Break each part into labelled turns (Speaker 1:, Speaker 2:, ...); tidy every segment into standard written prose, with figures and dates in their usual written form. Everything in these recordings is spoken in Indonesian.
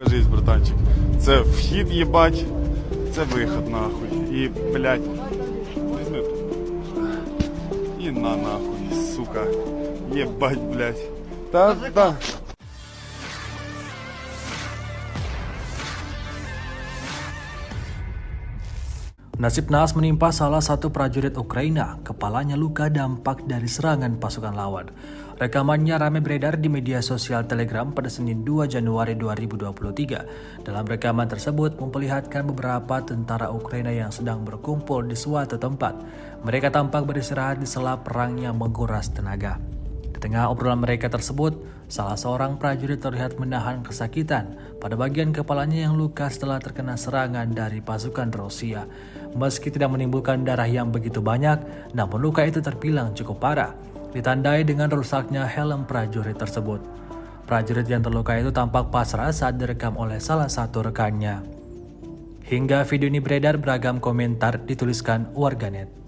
Speaker 1: Кажись, братанчик, це вхід, їбать, це виход, нахуй. І, блядь, візьми. І на нахуй, сука. Єбать, блядь. Та.
Speaker 2: Nasib naas menimpa salah satu prajurit Ukraina. Kepalanya luka dampak dari serangan pasukan lawan. Rekamannya ramai beredar di media sosial Telegram pada Senin 2 Januari 2023. Dalam rekaman tersebut memperlihatkan beberapa tentara Ukraina yang sedang berkumpul di suatu tempat. Mereka tampak beristirahat di sela perang yang menguras tenaga. Di tengah obrolan mereka tersebut, salah seorang prajurit terlihat menahan kesakitan pada bagian kepalanya yang luka setelah terkena serangan dari pasukan Rusia. Meski tidak menimbulkan darah yang begitu banyak, namun luka itu terbilang cukup parah, ditandai dengan rusaknya helm prajurit tersebut. Prajurit yang terluka itu tampak pasrah saat direkam oleh salah satu rekannya. Hingga video ini beredar, beragam komentar dituliskan warganet.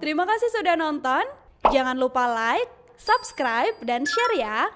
Speaker 3: Terima kasih sudah nonton. Jangan lupa like, subscribe, dan share ya.